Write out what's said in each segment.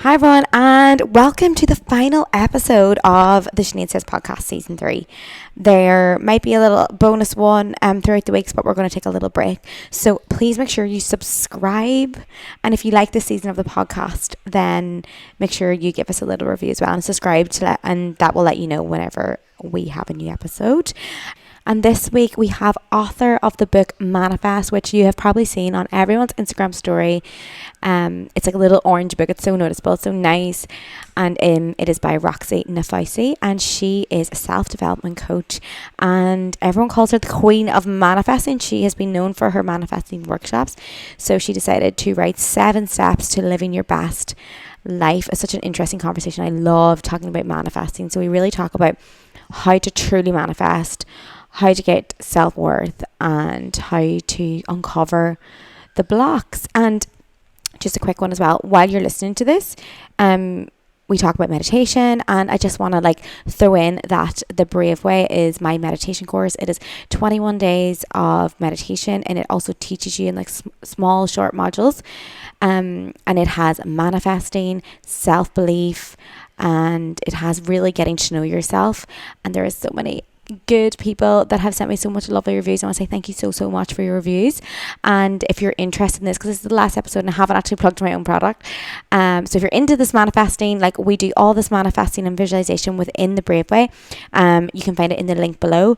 Hi everyone, and welcome to the final episode of the Sinead Says podcast season 3. There might be a little bonus one throughout the weeks, but we're going to take a little break. So please make sure you subscribe, and if you like this season of the podcast, then make sure you give us a little review as well and subscribe and that will let you know whenever we have a new episode. And this week we have author of the book Manifest, which you have probably seen on everyone's Instagram story. It's like a little orange book. It's so noticeable, so nice. And it is by Roxie Nafousi, and she is a self-development coach. And everyone calls her the queen of manifesting. She has been known for her manifesting workshops. So she decided to write 7 steps to living your best life. It's such an interesting conversation. I love talking about manifesting. So we really talk about how to truly manifest, how to get self-worth, and how to uncover the blocks. And just a quick one as well, while you're listening to this, we talk about meditation, and I just want to throw in that the Brave Way is my meditation course. It is 21 days of meditation, and it also teaches you in small short modules, and it has manifesting, self-belief, and it has really getting to know yourself. And there is so many good people that have sent me so much lovely reviews. I want to say thank you so much for your reviews. And if you're interested in this, because this is the last episode and I haven't actually plugged my own product, so if you're into this manifesting, we do all this manifesting and visualization within the Brave Way. You can find it in the link below.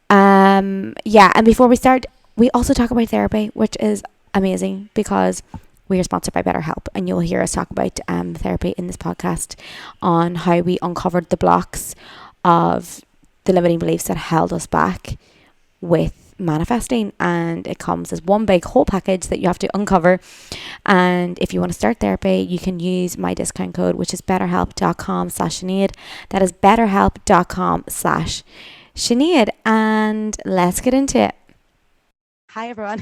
And before we start, we also talk about therapy, which is amazing because we are sponsored by BetterHelp, and you'll hear us talk about therapy in this podcast on how we uncovered the blocks of the limiting beliefs that held us back with manifesting. And it comes as one big whole package that you have to uncover. And if you want to start therapy, you can use my discount code, which is betterhelp.com/Sinead. That is betterhelp.com/Sinead. And let's get into it. Hi everyone.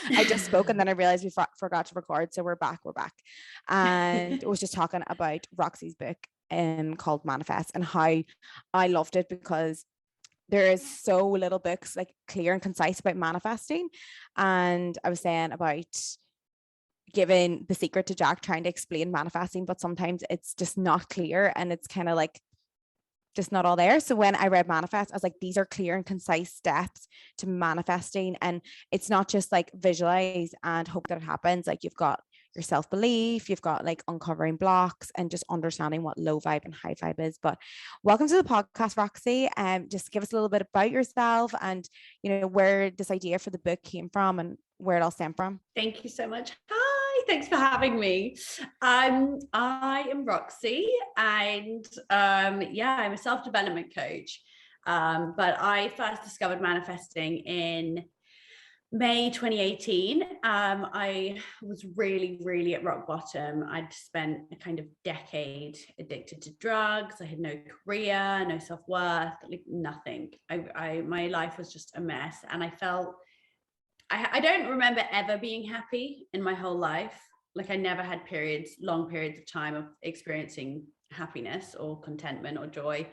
I just spoke and then I realized we forgot to record, so we're back. And I was just talking about Roxy's book called Manifest, and how I loved it because there is so little books clear and concise about manifesting. And I was saying about giving the secret to Jack, trying to explain manifesting, but sometimes it's just not clear and it's kind of just not all there. So when I read Manifest, I was like, these are clear and concise steps to manifesting. And it's not just visualize and hope that it happens. You've got your self-belief, you've got uncovering blocks and just understanding what low vibe and high vibe is. But welcome to the podcast, Roxy. Just give us a little bit about yourself and where this idea for the book came from and where it all stemmed from. Thank you so much. Hi, thanks for having me. I am Roxy, and I'm a self-development coach. But I first discovered manifesting in May 2018. I was really at rock bottom. I'd spent a kind of decade addicted to drugs. I had no career, no self-worth, nothing. My life was just a mess, and I felt I don't remember ever being happy in my whole life. I never had long periods of time of experiencing happiness or contentment or joy.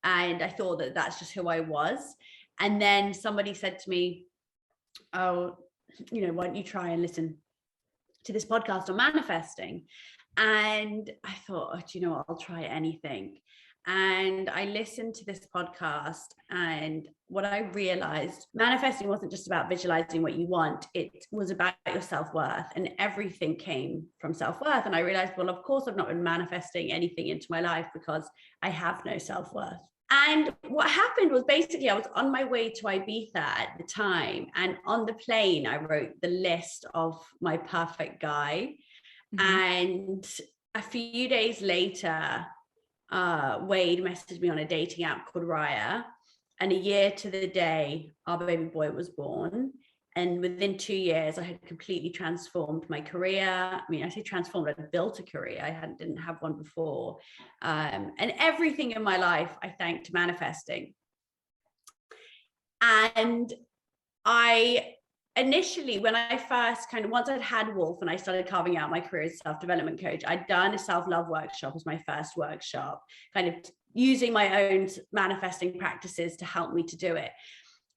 And I thought that that's just who I was. And then somebody said to me, oh, why don't you try and listen to this podcast on manifesting? And I thought, oh, do you know what? I'll try anything. And I listened to this podcast, and what I realized, manifesting wasn't just about visualizing what you want. It was about your self-worth, and everything came from self-worth. And I realized, well, of course, I've not been manifesting anything into my life because I have no self-worth. And what happened was basically I was on my way to Ibiza at the time. And on the plane, I wrote the list of my perfect guy. Mm-hmm. And a few days later, Wade messaged me on a dating app called Raya, and a year to the day our baby boy was born. And within 2 years I had completely transformed my career. I mean, I say transformed, I built a career. I didn't have one before, and everything in my life I thanked manifesting. And I initially, when I first once I'd had Wolf and I started carving out my career as a self-development coach, I'd done a self-love workshop as my first workshop, kind of using my own manifesting practices to help me to do it.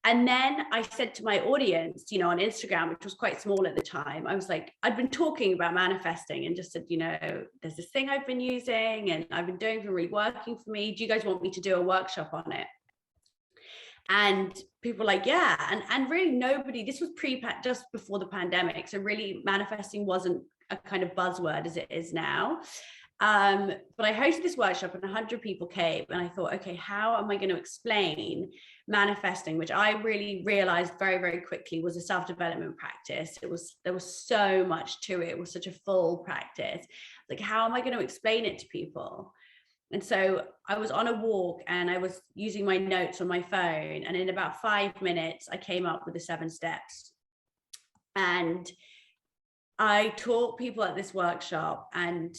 And then I said to my audience, you know, on Instagram, which was quite small at the time, I was like, I'd been talking about manifesting and just said, you know, there's this thing I've been using and I've been doing for really working for me. Do you guys want me to do a workshop on it? And people were like, yeah. And really nobody, this was just before the pandemic. So really manifesting wasn't a kind of buzzword as it is now. But I hosted this workshop and 100 people came, and I thought, okay, how am I going to explain manifesting, which I really realized very, very quickly was a self-development practice. There was so much to it. It was such a full practice. Like, how am I going to explain it to people? And so I was on a walk and I was using my notes on my phone. And in about 5 minutes, I came up with the 7 steps. And I taught people at this workshop and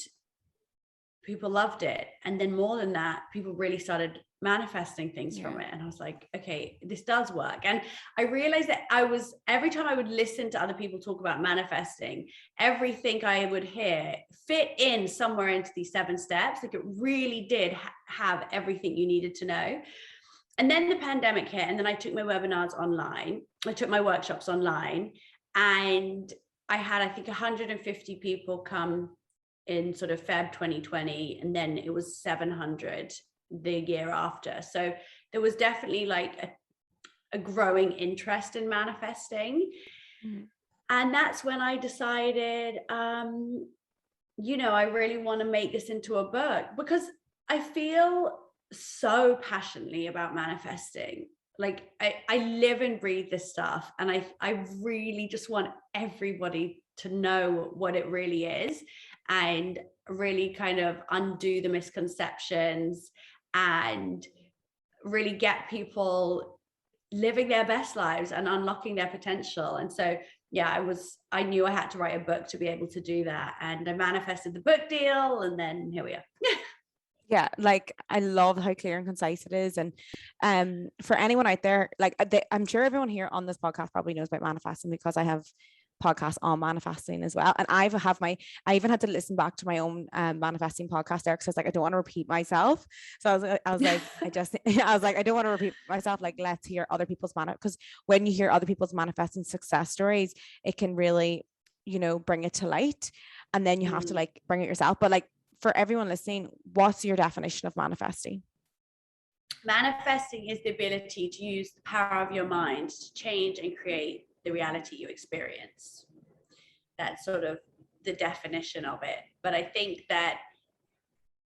people loved it. And then more than that, people really started manifesting things from it. And I was like, okay, this does work. And I realized that every time I would listen to other people talk about manifesting, everything I would hear fit in somewhere into these 7 steps. Like, it really did have everything you needed to know. And then the pandemic hit, and then I took my webinars online. I took my workshops online, and I had, I think, 150 people come in sort of Feb 2020, and then it was 700 the year after. So there was definitely like a growing interest in manifesting. And that's when I decided, you know, I really want to make this into a book, because I feel so passionately about manifesting. Like, I live and breathe this stuff, and I really just want everybody to know what it really is, and really kind of undo the misconceptions and really get people living their best lives and unlocking their potential. And so, yeah, I knew I had to write a book to be able to do that. And I manifested the book deal, and then here we are. Yeah, like, I love how clear and concise it is. And for anyone out there, like, I'm sure everyone here on this podcast probably knows about manifesting, because I have podcasts on manifesting as well. And I even had to listen back to my own manifesting podcast there, because I was like, I don't want to repeat myself. So I was like, I don't want to repeat myself. Like, let's hear other people's because when you hear other people's manifesting success stories, it can really, you know, bring it to light. And then you have to like bring it yourself. But like, for everyone listening, what's your definition of manifesting? Manifesting is the ability to use the power of your mind to change and create the reality you experience. That's sort of the definition of it. But I think that,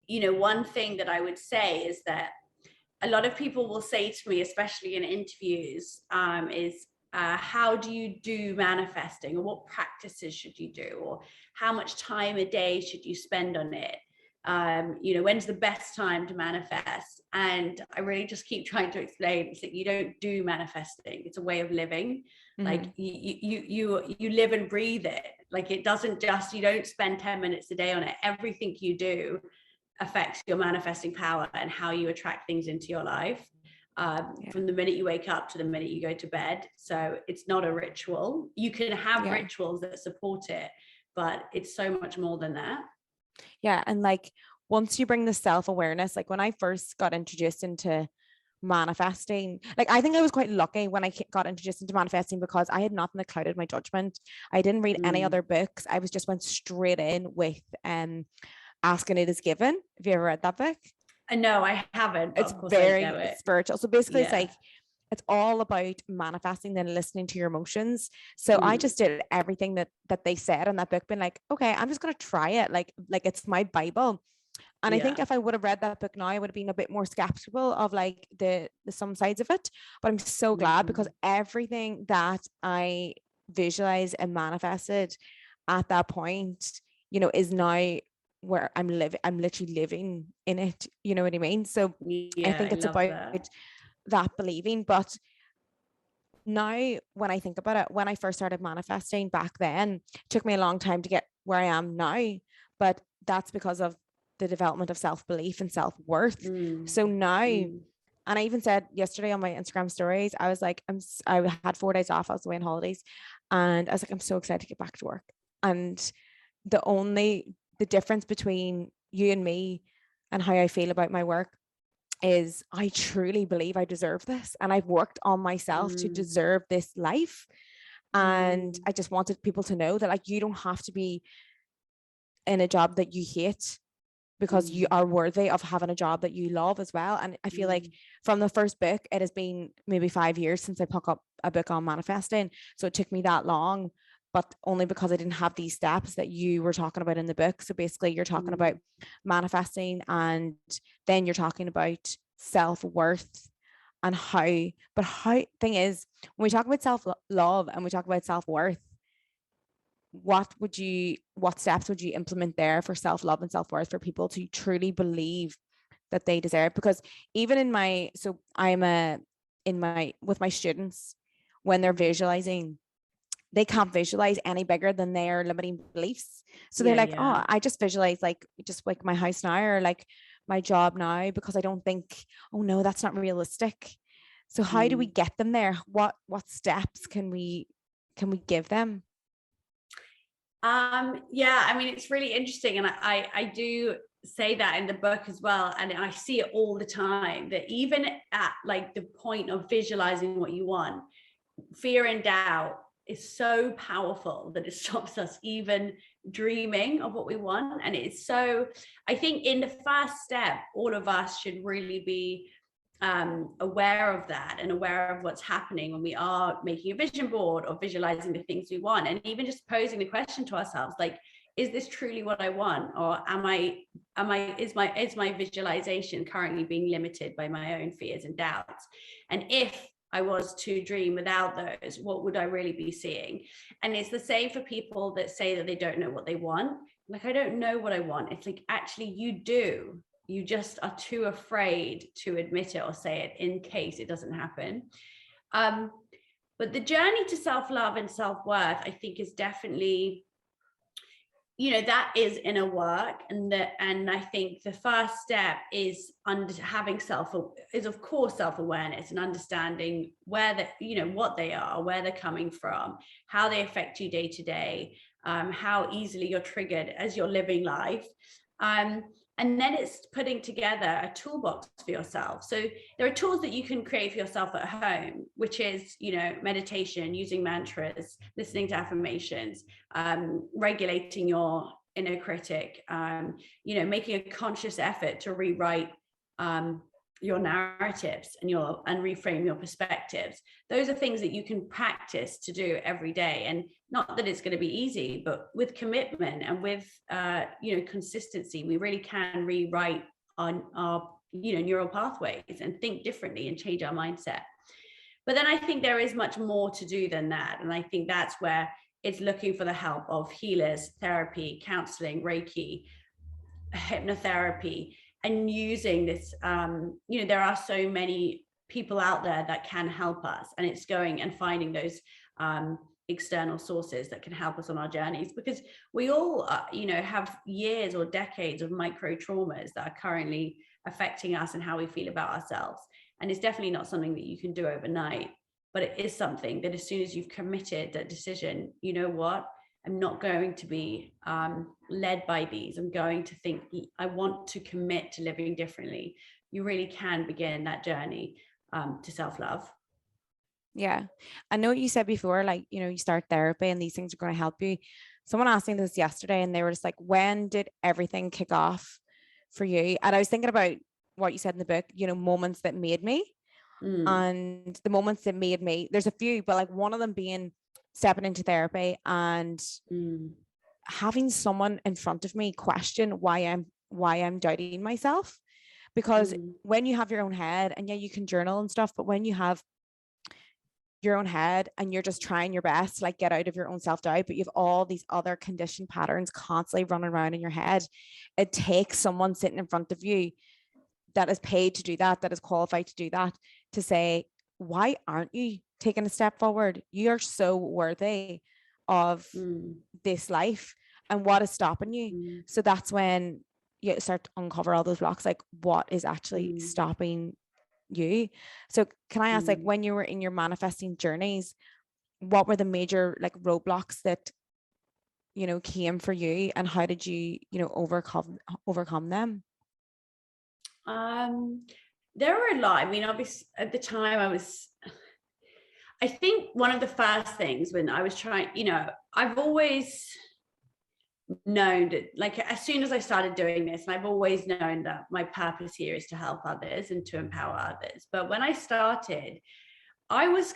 you know, one thing that I would say is that a lot of people will say to me, especially in interviews, is how do you do manifesting, or what practices should you do, or how much time a day should you spend on it? You know, when's the best time to manifest? And I really just keep trying to explain that you don't do manifesting. It's a way of living. Like, you live and breathe it. Like, it doesn't just, you don't spend 10 minutes a day on it. Everything you do affects your manifesting power and how you attract things into your life. From the minute you wake up to the minute you go to bed. So it's not a ritual. You can have rituals that support it, but it's so much more than that. Yeah. And like, once you bring the self-awareness, like when I first got introduced into manifesting, like, I think I was quite lucky when I got introduced into manifesting, because I had nothing that clouded my judgment. I didn't read any other books. I was just went straight in with Asking It Is Given. Have you ever read that book? No, I haven't. It's very spiritual. So basically, it's like, it's all about manifesting, then listening to your emotions. So I just did everything that they said in that book, being like, okay, I'm just going to try it. Like it's my Bible. And I think if I would have read that book now, I would have been a bit more skeptical of like the some sides of it. But I'm so glad, because everything that I visualized and manifested at that point, you know, is now where I'm literally living in it. You know what I mean? So I think it's about that believing. But now when I think about it, when I first started manifesting back then, it took me a long time to get where I am now. But that's because of the development of self-belief and self-worth. So now, and I even said yesterday on my Instagram stories, I was like, I had 4 days off. I was away on holidays, and I was like, I'm so excited to get back to work. And the difference between you and me and how I feel about my work is I truly believe I deserve this, and I've worked on myself to deserve this life. And I just wanted people to know that, like, you don't have to be in a job that you hate, because you are worthy of having a job that you love as well. And I feel like from the first book, it has been maybe 5 years since I picked up a book on manifesting. So it took me that long, but only because I didn't have these steps that you were talking about in the book. So basically you're talking about manifesting, and then you're talking about self-worth and how thing is, when we talk about self-love and we talk about self-worth, what steps would you implement there for self-love and self-worth for people to truly believe that they deserve? Because even with my students, when they're visualizing, they can't visualize any bigger than their limiting beliefs. So they're like, oh, I just visualize like my house now, or like my job now, because I don't think, oh no, that's not realistic. So how do we get them there? What steps can we give them? Yeah, I mean, it's really interesting, and I do say that in the book as well, and I see it all the time, that even at like the point of visualizing what you want, fear and doubt is so powerful that it stops us even dreaming of what we want. And it's so, I think in the first step, all of us should really be aware of that and aware of what's happening when we are making a vision board or visualizing the things we want, and even just posing the question to ourselves, like, is this truly what I want, or is my visualization currently being limited by my own fears and doubts? And if I was to dream without those, what would I really be seeing? And it's the same for people that say that they don't know what they want. Like, I don't know what I want. It's like, actually, you do. You just are too afraid to admit it or say it in case it doesn't happen. But the journey to self-love and self-worth, I think, is definitely, that is inner work. And I think the first step is having of course self-awareness, and understanding where what they are, where they're coming from, how they affect you day to day, how easily you're triggered as you're living life. And then it's putting together a toolbox for yourself. So there are tools that you can create for yourself at home, which is, meditation, using mantras, listening to affirmations, regulating your inner critic, making a conscious effort to rewrite your narratives and reframe your perspectives. Those are things that you can practice to do every day. And not that it's going to be easy, but with commitment and with consistency, we really can rewrite our neural pathways and think differently and change our mindset. But then I think there is much more to do than that. And I think that's where it's looking for the help of healers, therapy, counseling, Reiki, hypnotherapy, and using this. There are so many people out there that can help us, and it's going and finding those external sources that can help us on our journeys, because we all have years or decades of micro traumas that are currently affecting us and how we feel about ourselves. And it's definitely not something that you can do overnight, but it is something that as soon as you've committed that decision, you know what, I'm not going to be led by these. I'm going to think, I want to commit to living differently. You really can begin that journey to self-love. Yeah. I know what you said before, like, you start therapy and these things are going to help you. Someone asked me this yesterday and they were just like, when did everything kick off for you? And I was thinking about what you said in the book, moments that made me. And the moments that made me, there's a few, but like one of them being stepping into therapy and having someone in front of me question why I'm doubting myself. Because when you have your own head, and yeah, you can journal and stuff, but when you have your own head and you're just trying your best to like get out of your own self-doubt, but you have all these other conditioned patterns constantly running around in your head, it takes someone sitting in front of you that is paid to do that is qualified to do that, to say, why aren't you taking a step forward? You are so worthy of this life, and what is stopping you? So that's when you start to uncover all those blocks, like what is actually stopping you. So can I ask, like, when you were in your manifesting journeys, what were the major like roadblocks that came for you, and how did you overcome them? there were a lot. I mean, obviously at the time I think one of the first things when I was trying, I've always known that, like, as soon as I started doing this, and I've always known that my purpose here is to help others and to empower others. But when I started, I was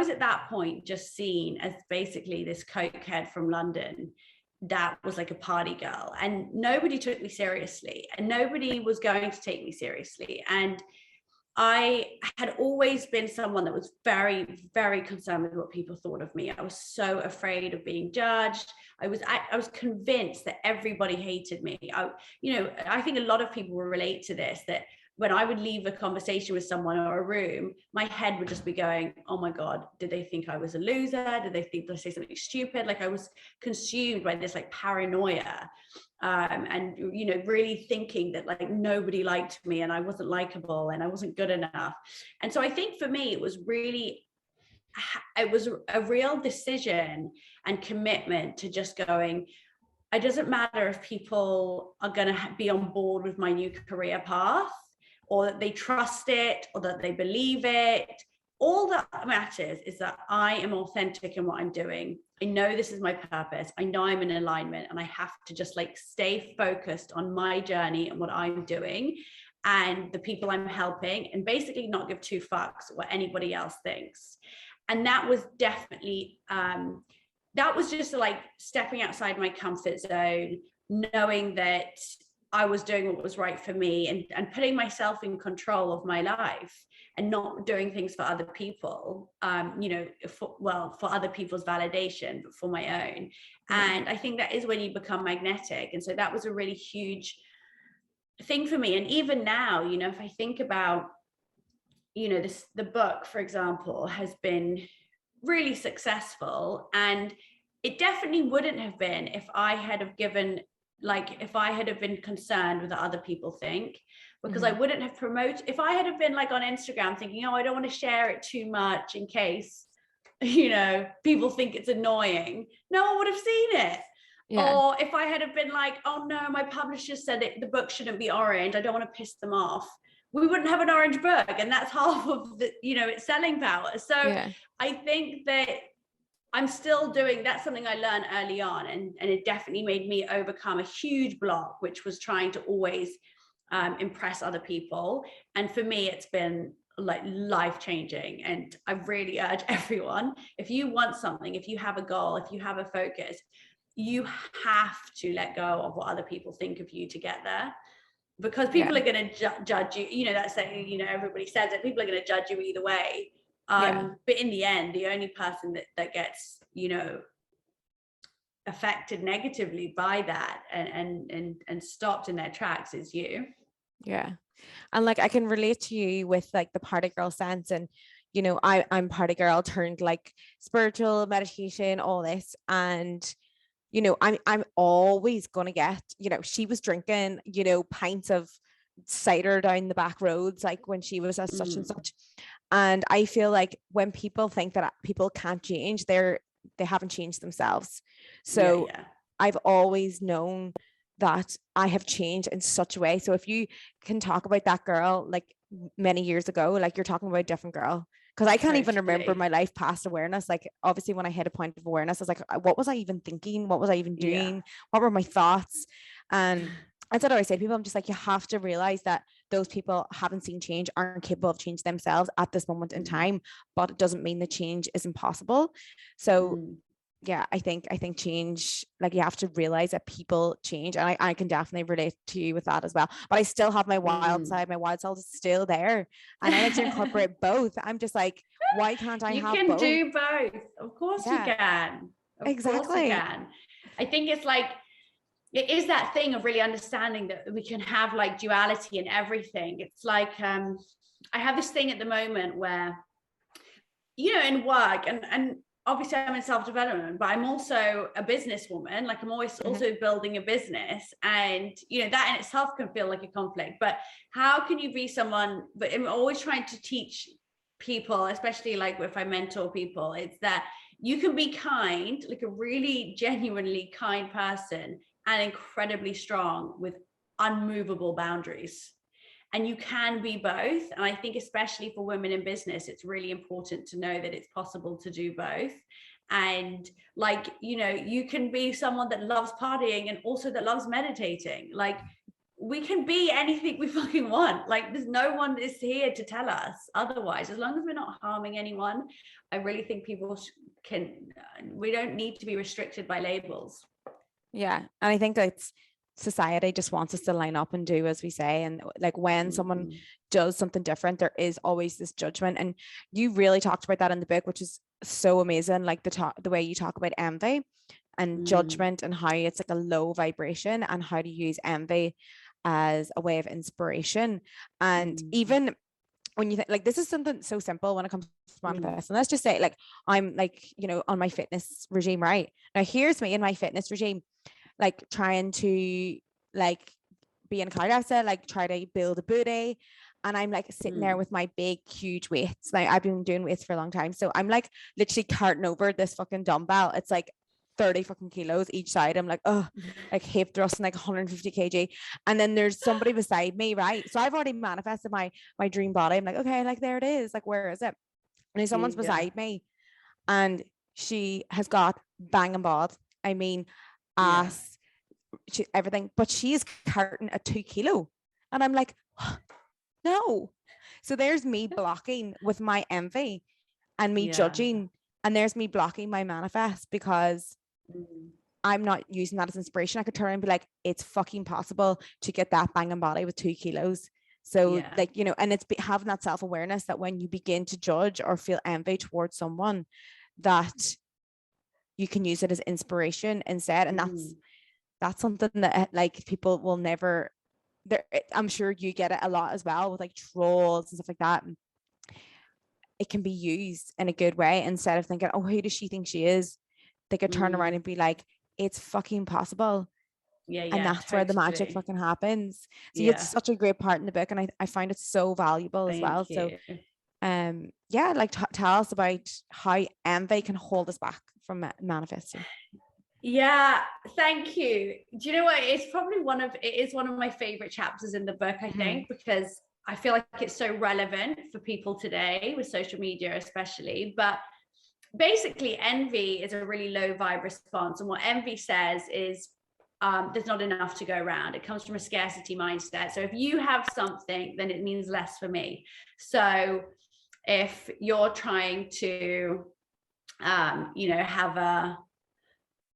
at that point just seen as basically this cokehead from London that was like a party girl, and nobody took me seriously, and nobody was going to take me seriously. And I had always been someone that was very, very concerned with what people thought of me. I was so afraid of being judged. I was convinced that everybody hated me. I think a lot of people will relate to this, that when I would leave a conversation with someone or a room, my head would just be going, oh my God, did they think I was a loser? Did they think I say something stupid? Like, I was consumed by this like paranoia. And really thinking that like nobody liked me and I wasn't likable and I wasn't good enough. And so I think for me it was a real decision and commitment to just going, it doesn't matter if people are going to be on board with my new career path, or that they trust it, or that they believe it. All that matters is that I am authentic in what I'm doing. I know this is my purpose. I know I'm in alignment, and I have to just like stay focused on my journey and what I'm doing and the people I'm helping, and basically not give two fucks what anybody else thinks. And that was definitely, that was just like stepping outside my comfort zone, knowing that I was doing what was right for me, and putting myself in control of my life, and not doing things for other people, for other people's validation, but for my own. And I think that is when you become magnetic. And so that was a really huge thing for me. And even now, if I think about, the book, for example, has been really successful. And it definitely wouldn't have been if I had been concerned with what other people think, because I wouldn't have promoted. If I had been like on Instagram thinking, oh, I don't want to share it too much in case, people think it's annoying, no one would have seen it. Yeah. Or if I had been like, oh no, my publisher said the book shouldn't be orange, I don't want to piss them off, we wouldn't have an orange book, and that's half of the, its selling power. So I think that I'm still doing, that's something I learned early on, and it definitely made me overcome a huge block, which was trying to always impress other people. And for me, it's been like life-changing. And I really urge everyone, if you want something, if you have a goal, if you have a focus, you have to let go of what other people think of you to get there. Because people are going to judge you, that's saying, everybody says that people are going to judge you either way. But in the end, the only person that gets, affected negatively by that and stopped in their tracks is you. Yeah. And like, I can relate to you with like the party girl sense, and I'm party girl turned like spiritual meditation, all this. And I'm always gonna get, she was drinking, pints of cider down the back roads, like when she was at such and such. And I feel like when people think that people can't change, they haven't changed themselves. So I've always known that I have changed in such a way. So if you can talk about that girl like many years ago, like you're talking about a different girl. Because I can't even remember my life past awareness. Like, obviously, when I hit a point of awareness, I was like, what was I even thinking? What was I even doing? Yeah. What were my thoughts? And that's what I always say to people. I'm just like, you have to realize that those people haven't seen change, aren't capable of change themselves at this moment in time. But it doesn't mean that change isn't possible. So yeah, I think change, like, you have to realize that people change, and I can definitely relate to you with that as well. But I still have my wild side. My wild side is still there, and I like to incorporate both. I'm just like, why can't I have both? You can do both. Of course you can. Of course you can. I think it's like, it is that thing of really understanding that we can have like duality in everything. It's like, I have this thing at the moment where, in work, and obviously I'm in self-development, but I'm also a businesswoman. Like, I'm always also building a business, and that in itself can feel like a conflict. But how can you be someone, but I'm always trying to teach people, especially like if I mentor people, it's that you can be kind, like a really genuinely kind person, and incredibly strong with unmovable boundaries. and you can be both. And I think especially for women in business, it's really important to know that it's possible to do both. And like, you know, you can be someone that loves partying and also that loves meditating. Like, we can be anything we fucking want. Like, there's no one is here to tell us otherwise. As long as we're not harming anyone, I really think people we don't need to be restricted by labels. Yeah. And I think that's society just wants us to line up and do as we say. And like when someone does something different, there is always this judgment. And you really talked about that in the book, which is so amazing. Like the way you talk about envy and judgment and how it's like a low vibration and how to use envy as a way of inspiration. And even when you think like this is something so simple when it comes to manifesting. Let's just say like I'm like, you know, on my fitness regime, right? Now here's me in my fitness regime, like trying to like be in a car deficit, like try to build a booty. And I'm like sitting there with my big, huge weights. Like I've been doing weights for a long time. So I'm like literally carting over this fucking dumbbell. It's like 30 fucking kilos each side. I'm like, oh, like hip thrusting like 150 kg. And then there's somebody beside me, right? So I've already manifested my dream body. I'm like, okay, like there it is. Like, where is it? And someone's beside me and she has got banging bod. I mean, ass, everything, but she's carting a 2 kilo. And I'm like, no. So there's me blocking with my envy and me judging. And there's me blocking my manifest because I'm not using that as inspiration. I could turn and be like, it's fucking possible to get that banging body with 2 kilos. So like, you know, and it's having that self-awareness that when you begin to judge or feel envy towards someone, that you can use it as inspiration instead. And that's something that like people will never there. I'm sure you get it a lot as well with like trolls and stuff like that. And it can be used in a good way instead of thinking, oh, who does she think she is? They could turn around and be like, it's fucking possible. And that's where the magic fucking happens. So it's such a great part in the book, and I find it so valuable as well. So like tell us about how envy can hold us back from manifesting. Thank you. Do you know what? It is one of my favorite chapters in the book, I think, because I feel like it's so relevant for people today with social media, especially. But basically, envy is a really low vibe response. And what envy says is there's not enough to go around. It comes from a scarcity mindset. So if you have something, then it means less for me. So if you're trying to, have a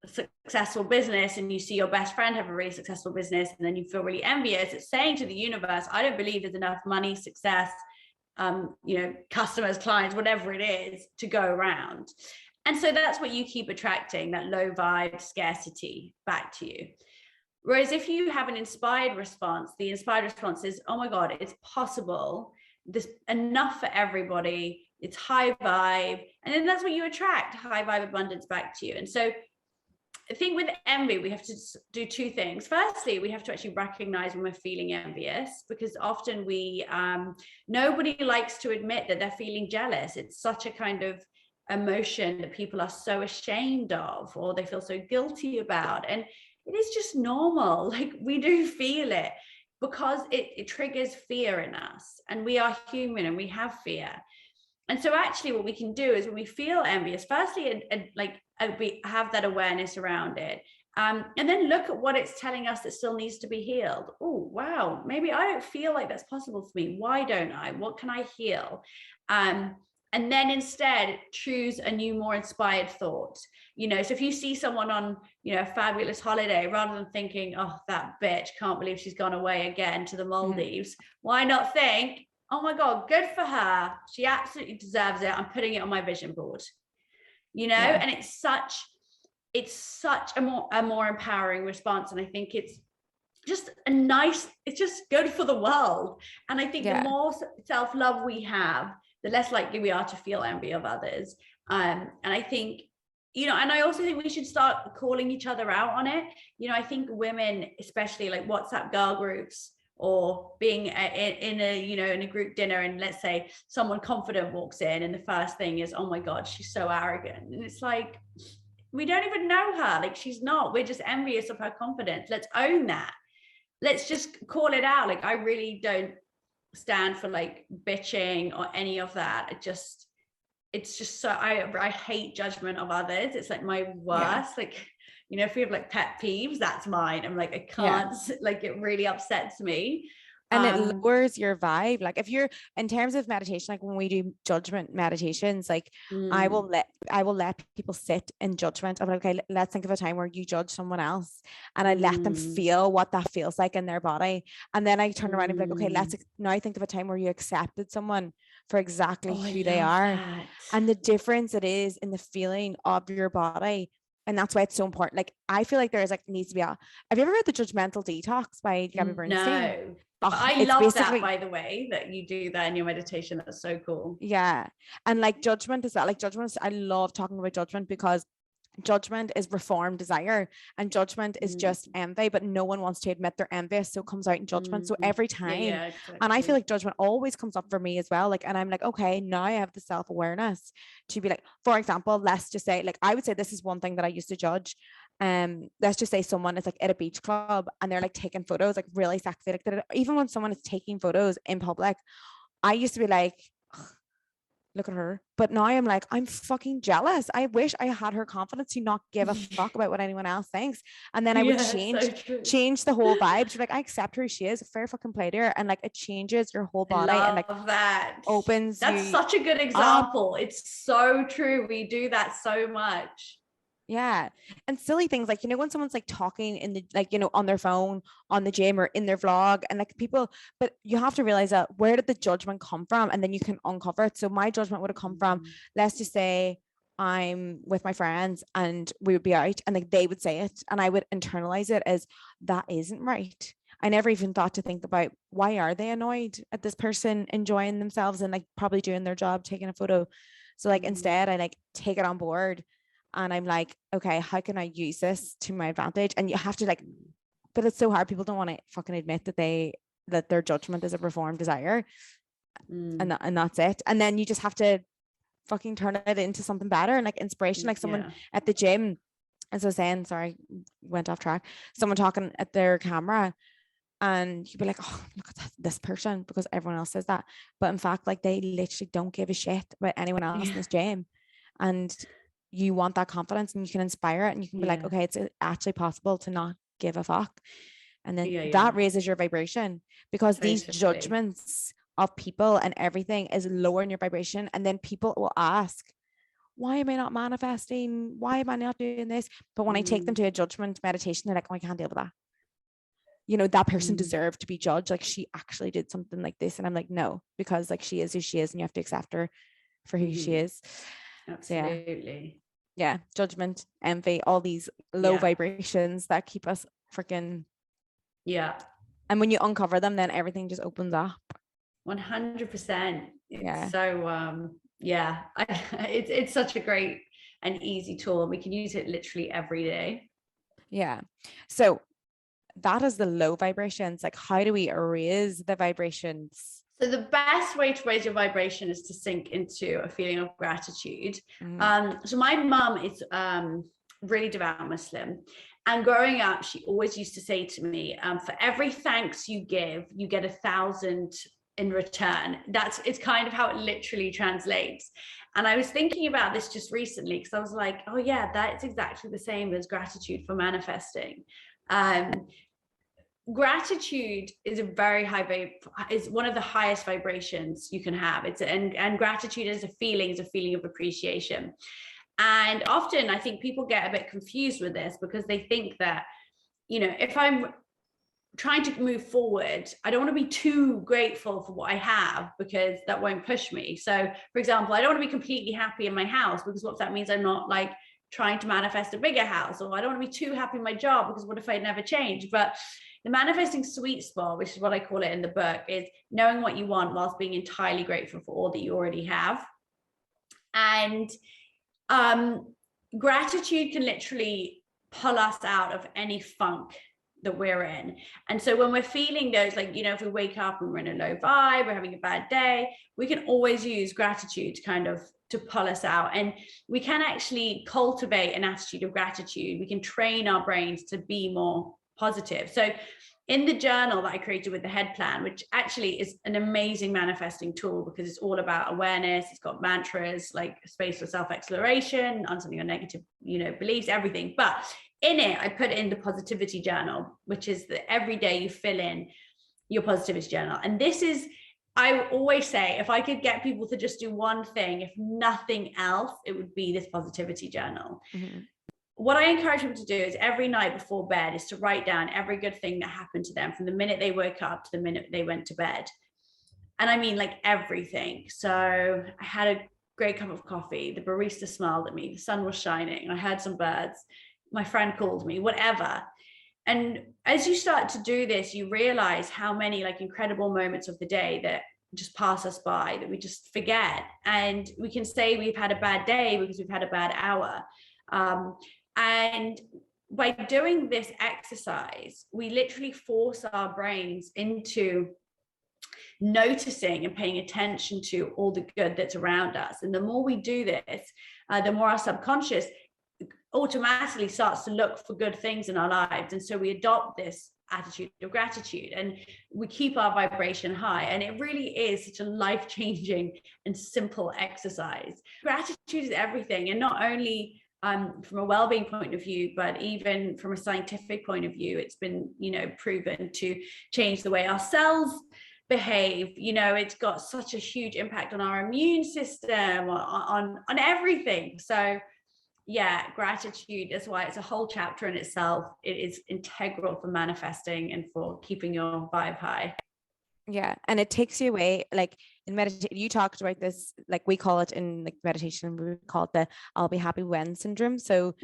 successful business and you see your best friend have a really successful business and then you feel really envious, it's saying to the universe, I don't believe there's enough money, success, customers, clients, whatever it is to go around. And so that's what you keep attracting, that low vibe scarcity back to you. Whereas if you have an inspired response, the inspired response is, oh my God, it's possible. There's enough for everybody. It's high vibe. And then that's what you attract, high vibe abundance back to you. And so I think with envy, we have to do two things. Firstly, we have to actually recognize when we're feeling envious, because often nobody likes to admit that they're feeling jealous. It's such a kind of emotion that people are so ashamed of, or they feel so guilty about. And it is just normal. Like, we do feel it because it triggers fear in us, and we are human and we have fear. And so actually what we can do is when we feel envious, firstly, we have that awareness around it. And then look at what it's telling us that still needs to be healed. Oh, wow, maybe I don't feel like that's possible for me. Why don't I? What can I heal? And then instead choose a new, more inspired thought. So if you see someone on, a fabulous holiday, rather than thinking, oh, that bitch, can't believe she's gone away again to the Maldives, why not think, oh my God, good for her. She absolutely deserves it. I'm putting it on my vision board, and it's such a more empowering response. And I think it's just it's just good for the world. And I think the more self-love we have, the less likely we are to feel envy of others. And I think, and I also think we should start calling each other out on it. I think women, especially like WhatsApp girl groups, or being in a group dinner, and let's say someone confident walks in and the first thing is, oh my God, she's so arrogant. And it's like, we don't even know her. Like, she's not. We're just envious of her confidence. Let's own that. Let's just call it out. Like, I really don't stand for like bitching or any of that. It's just so I hate judgment of others. It's like my worst. Like, you know, if we have like pet peeves, that's mine. I'm like, I can't, like, it really upsets me. And it lowers your vibe. Like if you're in terms of meditation, like when we do judgment meditations, like I will let people sit in judgment of like, okay, let's think of a time where you judge someone else, and I let them feel what that feels like in their body. And then I turn around and be like, okay, let's now think of a time where you accepted someone for exactly who they are. That. And the difference it is in the feeling of your body. And that's why it's so important. Like I feel like there's like needs to be have you ever read The Judgmental Detox by Gabby Bernstein? No. But I love that, by the way, that you do that in your meditation. That's so cool. Yeah. And like judgment is that, like judgment, I love talking about judgment because judgment is reformed desire, and judgment is just envy, but no one wants to admit they're envious, so it comes out in judgment. So every time, exactly. And I feel like judgment always comes up for me as well. Like, and I'm like, okay, now I have the self-awareness to be like, for example, let's just say, like, I would say this is one thing that I used to judge. Let's just say someone is like at a beach club and they're like taking photos, like really sexy, like even when someone is taking photos in public, I used to be like, look at her. But now I'm like, I'm fucking jealous. I wish I had her confidence to not give a fuck about what anyone else thinks. And then I would change the whole vibe to like, I accept her as she is, fair fucking play to her. And like, it changes your whole body and like that opens. That's such a good example. It's so true. We do that so much. Yeah. And silly things like, you know, when someone's like talking in the, like, you know, on their phone, on the gym or in their vlog, and like people, but you have to realize that where did the judgment come from? And then you can uncover it. So my judgment would have come from, let's just say I'm with my friends and we would be out and like they would say it and I would internalize it as that isn't right. I never even thought to think about why are they annoyed at this person enjoying themselves and like probably doing their job, taking a photo. So like instead I like take it on board. And I'm like, okay, how can I use this to my advantage? And you have to like, but it's so hard. People don't want to fucking admit that their judgment is a reformed desire. And that's it. And then you just have to fucking turn it into something better and like inspiration, like someone at the gym. As I was saying, sorry, went off track. Someone talking at their camera and you'd be like, oh, look at this person, because everyone else says that. But in fact, like they literally don't give a shit about anyone else in this gym. And you want that confidence and you can inspire it and you can be like, okay, it's actually possible to not give a fuck. And then that raises your vibration, because these judgments of people and everything is lowering your vibration. And then people will ask, why am I not manifesting? Why am I not doing this? But when I take them to a judgment meditation, they're like, oh, I can't deal with that. You know, that person deserved to be judged. Like she actually did something like this. And I'm like, no, because like she is who she is and you have to accept her for who she is. Absolutely. So, yeah, judgment, envy, all these low vibrations that keep us freaking. Yeah. And when you uncover them, then everything just opens up. 100%. So, it's such a great and easy tool. We can use it literally every day. Yeah. So that is the low vibrations. Like, how do we raise the vibrations? So the best way to raise your vibration is to sink into a feeling of gratitude. So my mum is really devout Muslim, and growing up, she always used to say to me, for every thanks you give, you get 1,000 in return. It's kind of how it literally translates. And I was thinking about this just recently because I was like, oh yeah, that's exactly the same as gratitude for manifesting. Gratitude is is one of the highest vibrations you can have. And gratitude is a feeling of appreciation. And often I think people get a bit confused with this because they think that, you know, if I'm trying to move forward, I don't want to be too grateful for what I have because that won't push me. So for example, I don't want to be completely happy in my house because what if that means I'm not like trying to manifest a bigger house, or I don't want to be too happy in my job because what if I never change? But the manifesting sweet spot, which is what I call it in the book, is knowing what you want whilst being entirely grateful for all that you already have. And gratitude can literally pull us out of any funk that we're in. And so when we're feeling those, like, you know, if we wake up and we're in a low vibe, we're having a bad day, we can always use gratitude to pull us out. And we can actually cultivate an attitude of gratitude. We can train our brains to be more positive. So in the journal that I created with the head plan, which actually is an amazing manifesting tool because it's all about awareness. It's got mantras like space for self-exploration, answering your negative, beliefs, everything. But in it, I put in the positivity journal, which is that every day you fill in your positivity journal. And this is, I always say, if I could get people to just do one thing, if nothing else, it would be this positivity journal. Mm-hmm. What I encourage people to do is every night before bed is to write down every good thing that happened to them from the minute they woke up to the minute they went to bed. And I mean like everything. So I had a great cup of coffee. The barista smiled at me. The sun was shining. I heard some birds. My friend called me, whatever. And as you start to do this, you realize how many like incredible moments of the day that just pass us by, that we just forget. And we can say we've had a bad day because we've had a bad hour. And by doing this exercise, we literally force our brains into noticing and paying attention to all the good that's around us. And the more we do this, the more our subconscious automatically starts to look for good things in our lives. And so we adopt this attitude of gratitude and we keep our vibration high. And it really is such a life-changing and simple exercise. Gratitude is everything. And not only from a well-being point of view, but even from a scientific point of view, it's been, proven to change the way our cells behave. It's got such a huge impact on our immune system, on everything. So yeah, gratitude is why it's a whole chapter in itself. It is integral for manifesting and for keeping your vibe high. Yeah, and it takes you away, like in meditation, you talked about this, like we call it in like meditation, we call it the I'll be happy when syndrome. So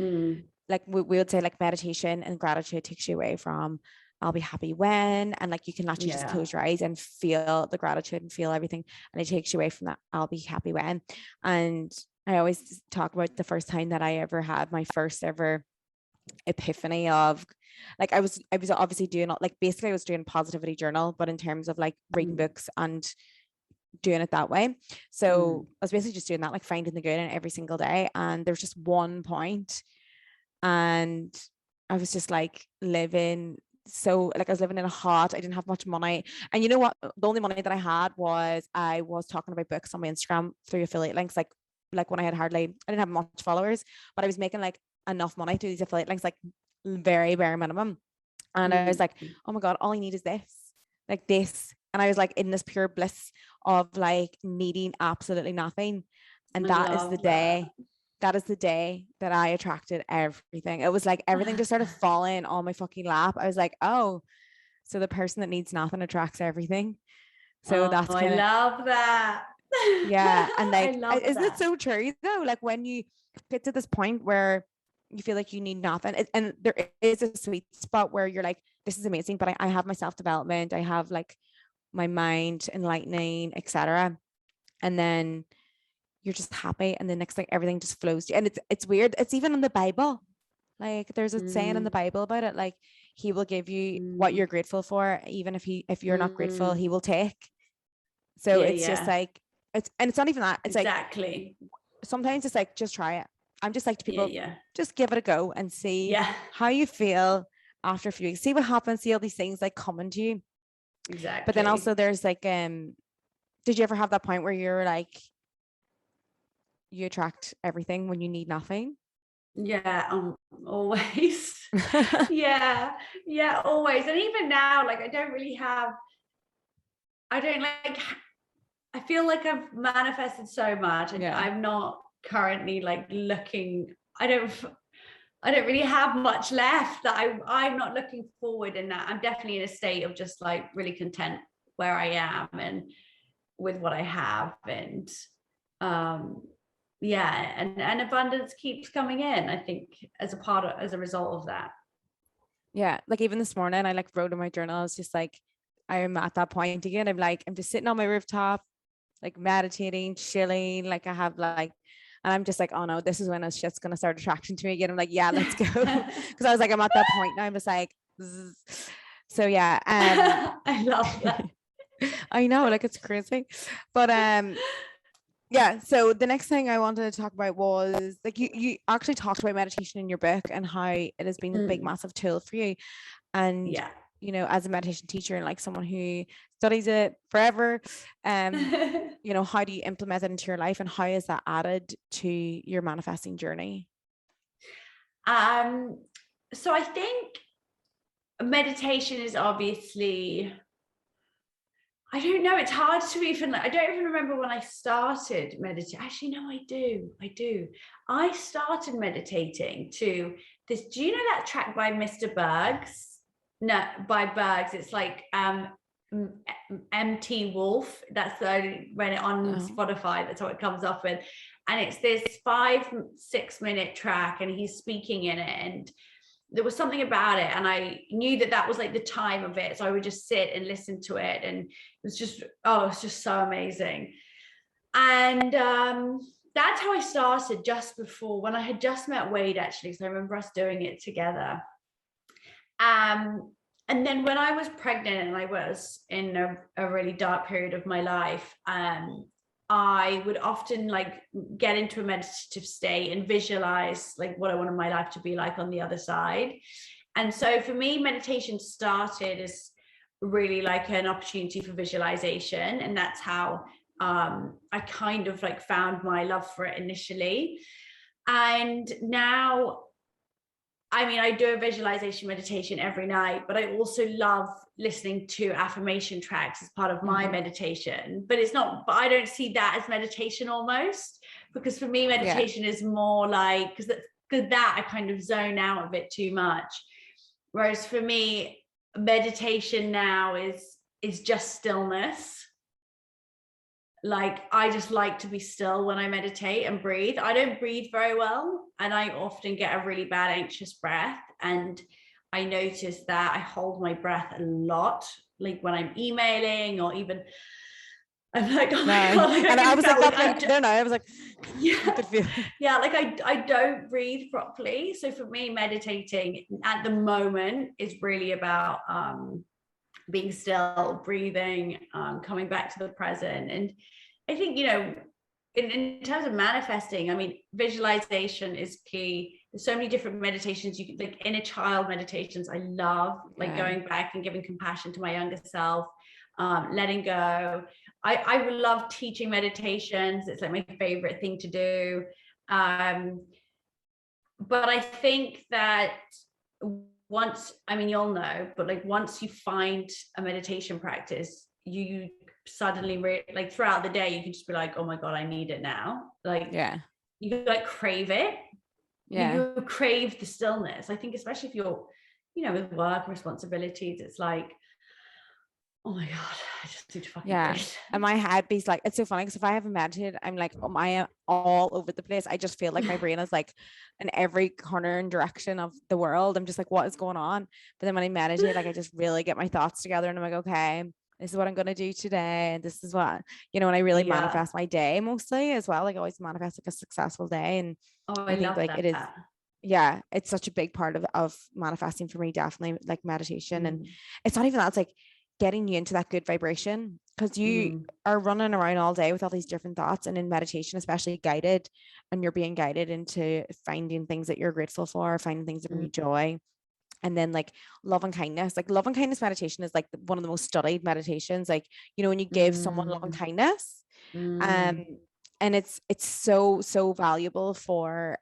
like we would say like meditation and gratitude takes you away from I'll be happy when, and like you can actually just close your eyes and feel the gratitude and feel everything, and it takes you away from that I'll be happy when. And I always talk about the first time that I ever had my first ever epiphany of like I was obviously doing like basically I was doing positivity journal, but in terms of like reading books and doing it that way. So I was basically just doing that, like finding the good in every single day. And there's just one point and I was just like living so like I was living in a hut. I didn't have much money, and you know what, the only money that I was talking about books on my Instagram through affiliate links, like when I didn't have much followers, but I was making like enough money through these affiliate links, like very bare minimum. And I was like, oh my God, all I need is this. And I was like in this pure bliss of like needing absolutely nothing. And that is the day that I attracted everything. It was like everything just started falling on my fucking lap. I was like, oh, so the person that needs nothing attracts everything. So that's I love that. Yeah. And like, isn't it so true though? Like when you get to this point where you feel like you need nothing, and there is a sweet spot where you're like, this is amazing, but I have my self-development, I have like my mind enlightening, etc. And then you're just happy, and the next thing everything just flows to you. And it's weird. It's even in the Bible. Like there's a saying in the Bible about it, like he will give you what you're grateful for, even if you're not grateful, he will take. So it's just like it's not even that. It's exactly. Like sometimes it's like just try it. I'm just like to people, just give it a go and see how you feel after a few weeks. See what happens. See all these things like coming to you. Exactly. But then also there's like, did you ever have that point where you're like, you attract everything when you need nothing? Yeah, always. yeah, always. And even now, like I feel like I've manifested so much, and I'm not currently like looking. I don't really have much left. That I'm not looking forward in that. I'm definitely in a state of just like really content where I am and with what I have, and and abundance keeps coming in, I think, as a result of that. Yeah, like even this morning I like wrote in my journal, I was just like, I'm at that point again. I'm just sitting on my rooftop, like meditating, chilling, like I have like, and I'm just like, oh no, this is when shit's gonna start attracting to me again. I'm like, yeah, let's go. Because I was like, I'm at that point now. I'm just like, zzz. So yeah. I love that. I know, like it's crazy. But yeah, so the next thing I wanted to talk about was like you actually talked about meditation in your book and how it has been a big massive tool for you. And you know, as a meditation teacher and like someone who studies it forever, you know, how do you implement it into your life, and how is that added to your manifesting journey? So I think meditation is obviously, I don't know, it's hard to even, I don't even remember when I started meditating. Actually, no, I do. I started meditating to this, do you know that track by Mr. Bergs? No, by Bergs. It's like MT Wolf. That's the only, when it on Spotify, that's what it comes up with. And it's this 5-6 minute track, and he's speaking in it, and there was something about it, and I knew that that was like the time of it, so I would just sit and listen to it, and it was just, oh, it's just so amazing. And that's how I started, just before, when I had just met Wade, actually, so I remember us doing it together. And then when I was pregnant and I was in a really dark period of my life, I would often like get into a meditative state and visualize like what I wanted my life to be like on the other side. And so for me, meditation started as really like an opportunity for visualization. And that's how I kind of like found my love for it initially. And now, I mean, I do a visualization meditation every night, but I also love listening to affirmation tracks as part of my meditation. But it's not, but I don't see that as meditation almost, because for me, meditation is more like, because that I kind of zone out a bit too much. Whereas for me, meditation now is just stillness. Like, I just like to be still when I meditate and breathe. I don't breathe very well, and I often get a really bad anxious breath. And I notice that I hold my breath a lot, like when I'm emailing, or even I'm like, oh my God. Like, and I was like, I was like, yeah, like I don't breathe properly. So for me, meditating at the moment is really about being still, breathing, coming back to the present. And I think, you know, in terms of manifesting, I mean, visualization is key. There's so many different meditations. You can, like, inner child meditations, I love, like going back and giving compassion to my younger self, letting go. I love teaching meditations. It's like my favorite thing to do. But I think that once, I mean, you'll know, but like once you find a meditation practice, you suddenly like throughout the day, you can just be like, oh my God, I need it now. Like, you like crave it. You crave the stillness. I think, especially if you're, you know, with work responsibilities, it's like, oh my God, I just need to fucking breathe. And my head beats like, it's so funny because if I haven't meditated, I'm like, oh, I am all over the place. I just feel like my brain is like in every corner and direction of the world. I'm just like, what is going on? But then when I meditate, like I just really get my thoughts together, and I'm like, okay, this is what I'm going to do today. And this is what, you know, and I really manifest my day mostly as well. Like I always manifest like a successful day. And I think love like that. it is, it's such a big part of manifesting for me, definitely, like meditation. And it's not even that, it's like getting you into that good vibration, because you are running around all day with all these different thoughts, and in meditation, especially guided, and you're being guided into finding things that you're grateful for, finding things that bring you joy. And then like love and kindness meditation is like one of the most studied meditations. Like, you know, when you give someone love and kindness, and it's so valuable for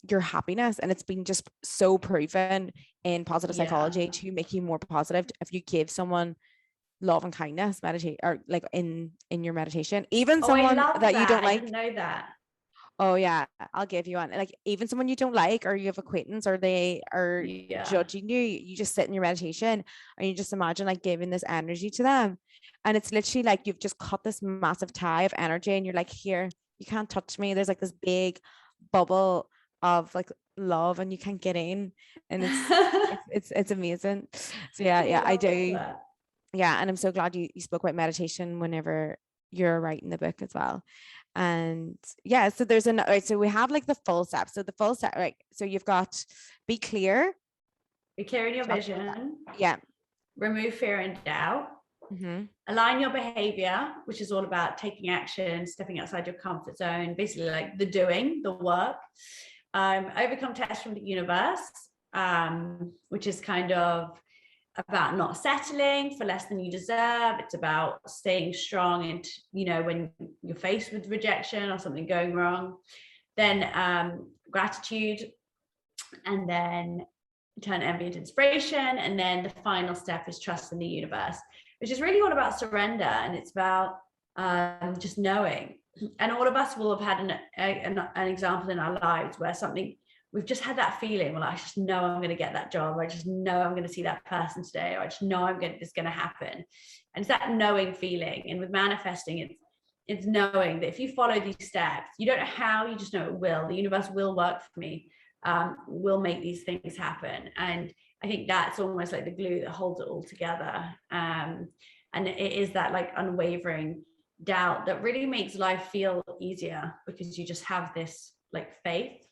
your happiness, and it's been just so proven in positive psychology to make you more positive if you give someone love and kindness, meditate, or like in your meditation. Even someone that you don't like. I didn't know that. Oh yeah, I'll give you one. Like even someone you don't like, or you have acquaintance, or they are judging you, you just sit in your meditation and you just imagine like giving this energy to them, and it's literally like you've just cut this massive tie of energy, and you're like, here, you can't touch me. There's like this big bubble of like love, and you can't get in, and it's amazing. So I do that. And I'm so glad you spoke about meditation whenever you're writing the book as well. And so there's so we have like the full step. So the full step, right? So you've got be clear in your vision, remove fear and doubt, align your behavior, which is all about taking action, stepping outside your comfort zone, basically like the work. Overcome tests from the universe, which is kind of about not settling for less than you deserve. It's about staying strong and, you know, when you're faced with rejection or something going wrong. Then gratitude, and then turn envy into inspiration. And then the final step is trust in the universe, which is really all about surrender. And it's about just knowing. And all of us will have had an example in our lives where something, we've just had that feeling, well, I just know I'm going to get that job. I just know I'm going to see that person today. Or I just know it's going to happen. And it's that knowing feeling. And with manifesting, it's knowing that if you follow these steps, you don't know how, you just know it will. The universe will work for me, will make these things happen. And I think that's almost like the glue that holds it all together. And it is that like unwavering doubt that really makes life feel easier, because you just have this like faith.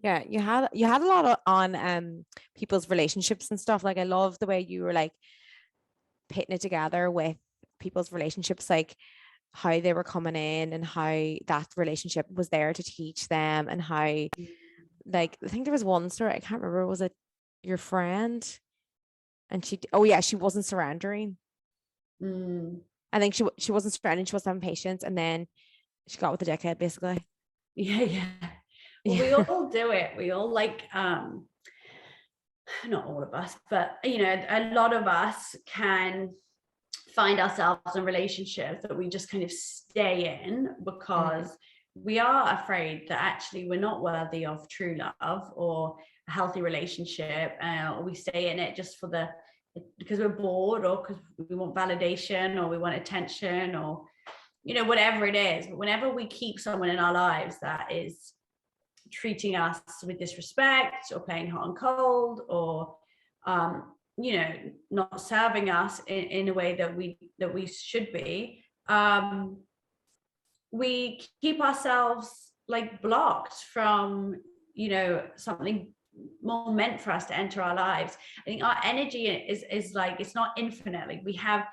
Yeah, you had a lot on people's relationships and stuff. Like I love the way you were like pitting it together with people's relationships, like how they were coming in and how that relationship was there to teach them, and how, like, I think there was one story, I can't remember, was it your friend? And she wasn't surrendering. I think she wasn't surrendering, she wasn't having patience, and then she got with the dickhead, basically. Yeah. Well, we all do it. We all like, not all of us, but, you know, a lot of us can find ourselves in relationships that we just kind of stay in because we are afraid that actually we're not worthy of true love or a healthy relationship. Or we stay in it just because we're bored, or because we want validation, or we want attention, or, you know, whatever it is. But whenever we keep someone in our lives that is treating us with disrespect, or playing hot and cold, or you know, not serving us in a way that we should be, we keep ourselves like blocked from, you know, something more meant for us to enter our lives. I think our energy is like, it's not infinite. Like we have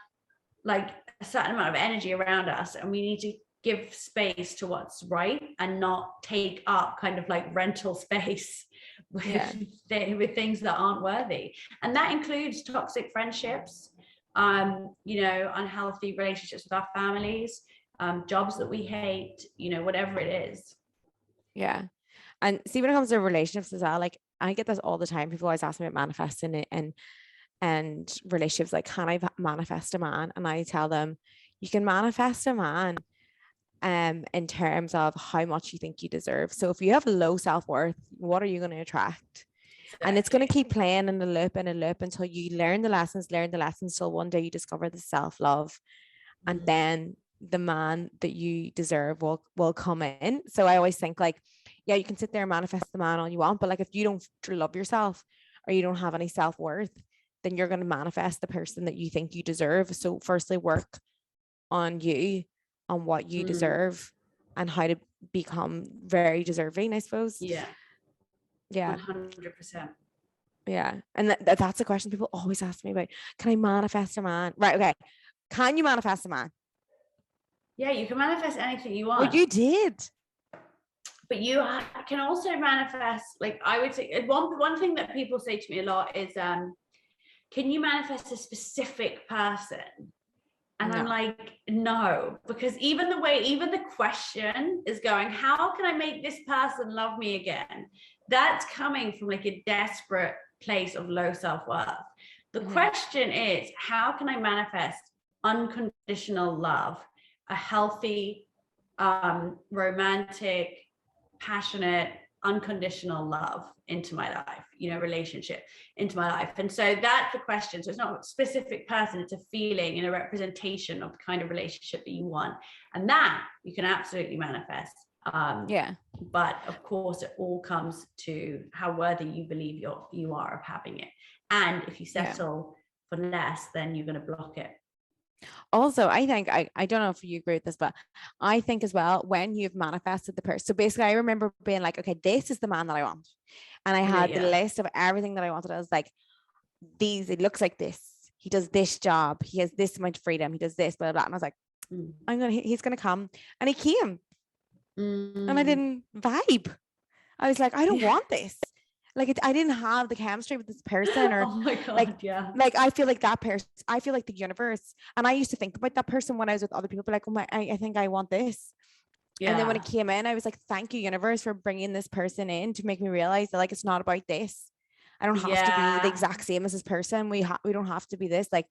like a certain amount of energy around us, and we need to give space to what's right and not take up kind of like rental space with things that aren't worthy. And that includes toxic friendships, you know, unhealthy relationships with our families, jobs that we hate, you know, whatever it is. Yeah. And see, when it comes to relationships as well, like I get this all the time. People always ask me about manifesting it and relationships, like, can I manifest a man? And I tell them, you can manifest a man in terms of how much you think you deserve. So if you have low self-worth, what are you going to attract? Exactly. And it's going to keep playing in a loop until you learn the lessons till one day you discover the self-love, and then the man that you deserve will come in. So I always think, like, yeah, you can sit there and manifest the man all you want, but like if you don't love yourself or you don't have any self-worth, then you're going to manifest the person that you think you deserve. So firstly, work on you, on what you deserve, and how to become very deserving, I suppose. Yeah 100%. Yeah. And that's a question people always ask me about. Can I manifest a man? Right, okay, can you manifest a man? Yeah, you can manifest anything you want. Well, you did. But you can also manifest, like I would say, one thing that people say to me a lot is, can you manifest a specific person? And no. I'm like, no, because even the question is going, how can I make this person love me again? That's coming from like a desperate place of low self-worth. The question is, how can I manifest unconditional love, a healthy, romantic, passionate, unconditional love into my life, you know, relationship into my life? And so that's the question. So it's not a specific person, it's a feeling and a representation of the kind of relationship that you want, and that you can absolutely manifest. But of course it all comes to how worthy you believe you are of having it. And if you settle for less, then you're going to block it. Also, I think, I don't know if you agree with this, but I think as well, when you've manifested the person, so basically I remember being like, okay, this is the man that I want, and I had the list of everything that I wanted. I was like, it looks like this, he does this job, he has this much freedom, he does this, blah, blah, blah. And I was like, he's gonna come, and he came, and I didn't vibe. I was like, I don't want this. like I didn't have the chemistry with this person, or Oh my God, like, yeah. like I feel like that person, I feel like the universe, and I used to think about that person when I was with other people, but like, oh my, I think I want this. And then when it Yeah. came in, I was like, thank you, universe, for bringing this person in to make me realize that like it's not about this. I don't have to be the Yeah. exact same as this person. We don't have to be this. Like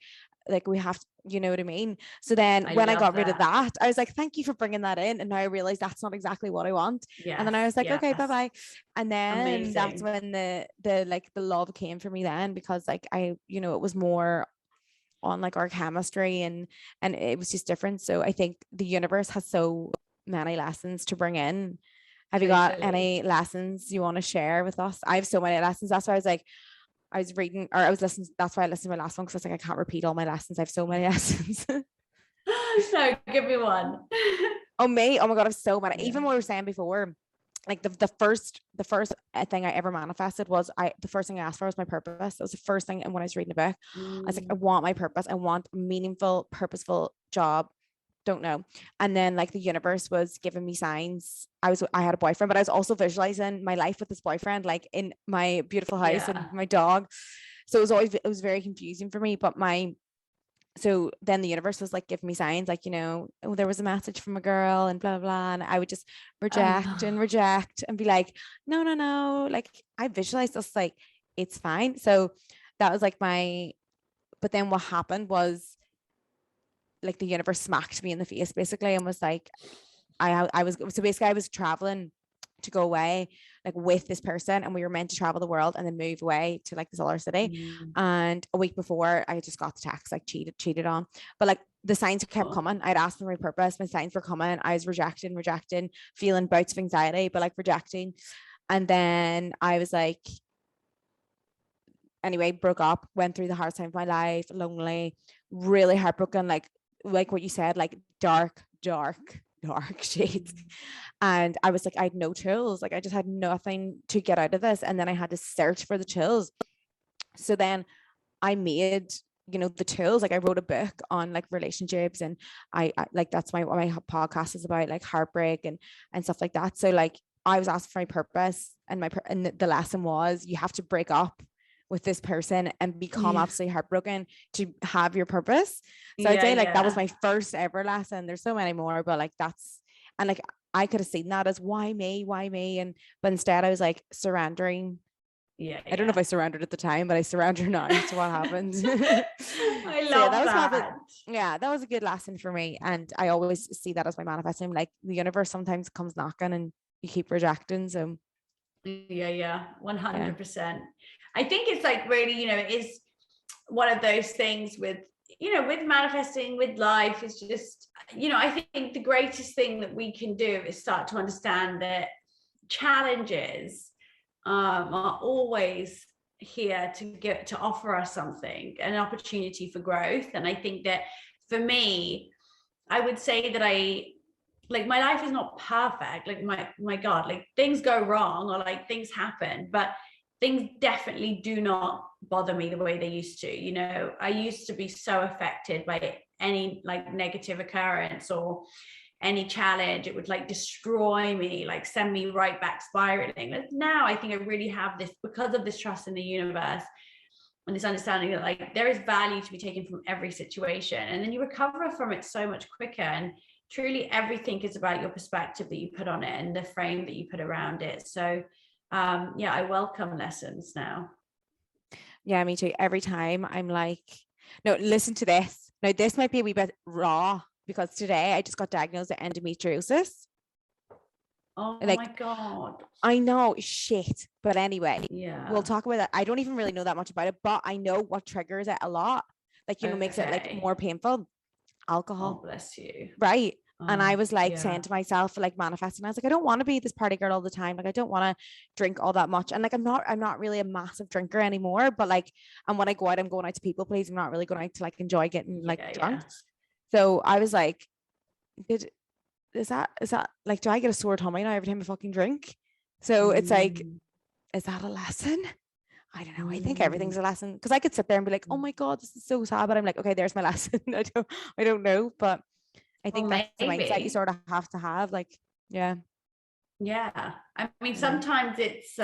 we have to, you know what I mean? So then I when I love got rid of that. that, I was like, thank you for bringing that in. And now I realized that's not exactly what I want. And then I Yes. was like, okay, bye Yes. bye. And then that's Amazing. when the like the love came for me then, because like I, you know, it was more on like our chemistry, and it was just different. So I think the universe has so many lessons to bring in. Have you got Totally. any lessons you want to share with us? I have so many lessons. That's why I was like, I was reading, or I was listening. That's why I listened to my last one, because I was like, I can't repeat all my lessons. I have so many lessons. No, give me one. Oh, me. Oh my God, I have so many. Yeah. Even what we were saying before, like the first thing I ever manifested was, the first thing I asked for was my purpose. That was the first thing. And when I was reading the book, I was like, I Mm. want my purpose. I want a meaningful, purposeful job. Don't know. And then like the universe was giving me signs. I had a boyfriend, but I was also visualizing my life with this boyfriend, like in my beautiful house and Yeah. my dog. So it was very confusing for me. But so then the universe was like giving me signs, like, you know, oh, there was a message from a girl and blah, blah, blah. And I would just reject and Oh. reject and be like, no, no, no. Like I visualized this, like, it's fine. So that was like but then what happened was like the universe smacked me in the face basically, and was like, I was, so basically I was traveling to go away like with this person, and we were meant to travel the world and then move away to like this other city. Mm. And a week before, I just got the text like cheated on. But like the signs kept Oh. coming. I'd asked for my purpose, my signs were coming. I was rejecting, feeling bouts of anxiety, but like rejecting. And then I was like, anyway, broke up, went through the hardest time of my life, lonely, really heartbroken, like what you said, like dark shades. Mm. And I was like, I had no tools. Like I just had nothing to get out of this. And then I had to search for the tools. So then I made, you know, the tools. Like I wrote a book on like relationships, and I like, that's my podcast is about like heartbreak and stuff like that. So like I was asked for my purpose, and and the lesson was, you have to break up with this person and become Yeah. absolutely heartbroken to have your purpose. So I'd Yeah. say like that was Yeah. my first ever lesson. There's so many more, but like that's, and like I could have seen that as why me, and but instead I was like surrendering. Yeah. I don't know if I Yeah. surrendered at the time, but I surrender now to what happened. I So yeah, that love was probably, that. yeah, that was a good lesson for me. And I always see that as my manifesting. Like the universe sometimes comes knocking and you keep rejecting. So Yeah. Yeah. yeah. 100%. I think it's like really, it is one of those things with, with manifesting, with life, is just, I think the greatest thing that we can do is start to understand that challenges are always here to offer us something, an opportunity for growth. And I think that for me, I would say that my life is not perfect. Like my God, like things go wrong, or like things happen, but things definitely do not bother me the way they used to. I used to be so affected by any like negative occurrence or any challenge. It would like destroy me, like send me right back spiraling. But now I think I really have this, because of this trust in the universe and this understanding that like there is value to be taken from every situation, and then you recover from it so much quicker. And truly everything is about your perspective that you put on it and the frame that you put around it. So yeah, I welcome lessons now. Yeah, me too. Every time I'm like, no, listen to this. Now, this might be a wee bit raw, because today I just got diagnosed with endometriosis. Oh my Like, God. I know, shit. But anyway, we'll Yeah. talk about that. I don't even really know that much about it, but I know what triggers it a lot. Like, you know, makes it like Okay. more painful. Oh, Alcohol. bless you. Right. And I was like Yeah. saying to myself, like manifesting, I was like, I don't want to be this party girl all the time. Like, I don't want to drink all that much. And like, I'm not really a massive drinker anymore, but like, and when I go out, I'm going out to people please. I'm not really going out to like enjoy getting like Yeah. drunk. Yeah. So I was like, did, is that like, do I get a sore tummy now every time I fucking drink? So it's like, Mm, is that a lesson? I don't know. I think everything's mm. a lesson, because I could sit there and be like, oh my God, this is so sad. But I'm like, okay, there's my lesson. I don't know. But I Well, think that's the mindset you maybe. sort of have to have. Like, yeah, Yeah. I mean, yeah, sometimes it's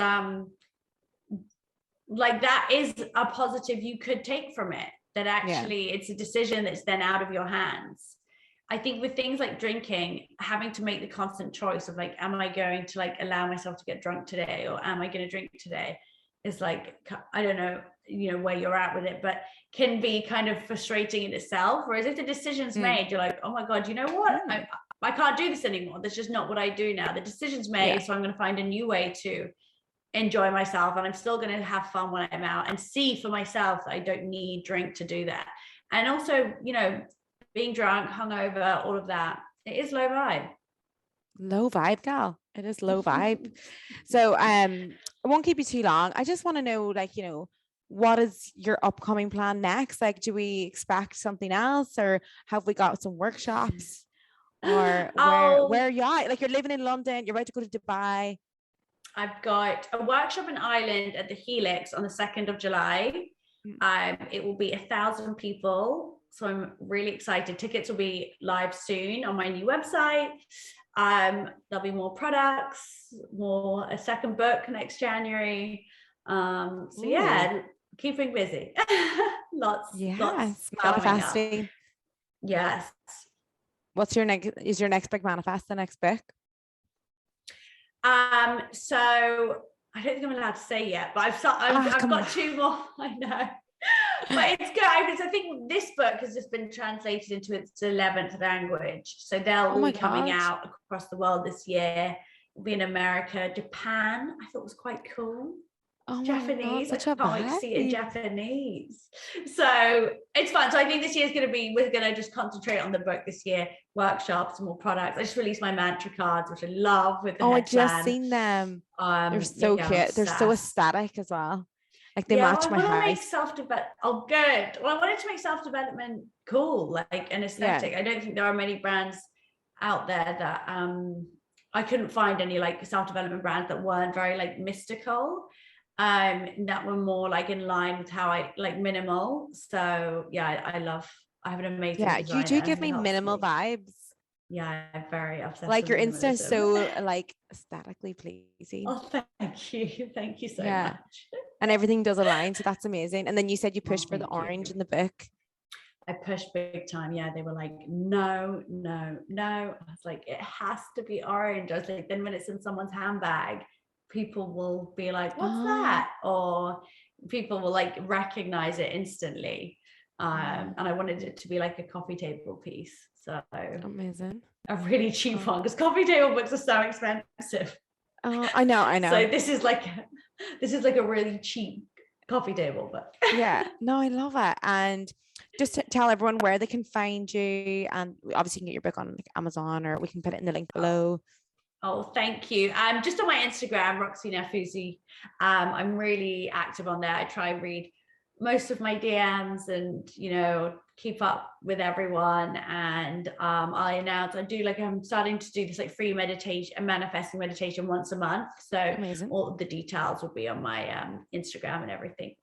like that is a positive you could take from it, that actually it's a decision that's then out of your hands. I think with things like drinking, having to make the constant choice of like, am I going to like allow myself to get drunk today, or am I going to drink today, is like, I don't know, where you're at with it, but can be kind of frustrating in itself. Whereas if the decision's made, you're like, oh my God, you know what? I can't do this anymore. That's just not what I do now. The decision's made, so I'm going to find a new way to enjoy myself, and I'm still going to have fun when I'm out, and see for myself that I don't need drink to do that. And also, being drunk, hungover, all of that, it is low vibe. Low vibe, gal. It is low vibe. So I won't keep you too long. I just want to know, like, what is your upcoming plan next? Like, do we expect something else, or have we got some workshops, or where are you at? Like, you're living in London, you're about to go to Dubai. I've got a workshop in Ireland at the Helix on the 2nd of July. It will be 1,000 people. So I'm really excited. Tickets will be live soon on my new website. There'll be more products, a second book next January. So yeah, keeping busy. lots manifesting. Yes. What's is your next big manifest, the next book? So I don't think I'm allowed to say yet, but I've got 2 more. I know. But it's good. I think this book has just been translated into its 11th language. So they'll all be coming out across the world this year. It'll be in America, Japan. I thought was quite cool. Japanese. I can't wait to see it in Japanese. So it's fun. So I think this year's we're going to just concentrate on the book this year, workshops, more products. I just released my mantra cards, which I love, with the headband. I just seen them. They're so cute. They're so aesthetic as well. Like they match my house. Oh, good. Well, I wanted to make self-development cool, like an aesthetic. I don't think there are many brands out there that I couldn't find any like self-development brands that weren't very like mystical. That were more like in line with how I like minimal. So yeah, I have an amazing designer. You do give me minimal vibes. Yeah, I'm very obsessed. Like your Insta is so like aesthetically pleasing. Oh, thank you so much. And everything does align, so that's amazing. And then you said you pushed for the orange in the book. I pushed big time. Yeah, they were like, no. I was like, it has to be orange. I was like, then when it's in someone's handbag, people will be like, what's that? Or people will like recognize it instantly. And I wanted it to be like a coffee table piece. So amazing. A really cheap one, because coffee table books are so expensive. I know. So this is like a really cheap coffee table book. Yeah. No, I love it. And just to tell everyone where they can find you, and obviously you can get your book on like Amazon, or we can put it in the link below. Oh, thank you. Just on my Instagram, Roxie Nafousi. I'm really active on there. I try and read most of my DMs and, keep up with everyone. And I'm starting to do this like free meditation and manifesting meditation once a month. So amazing. All of the details will be on my Instagram and everything.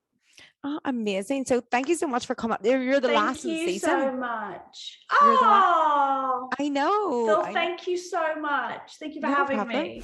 Oh, amazing. So thank you so much for coming up. You're the last of the season. Thank you so much. I know. Phil, thank you so much. Thank you for having me.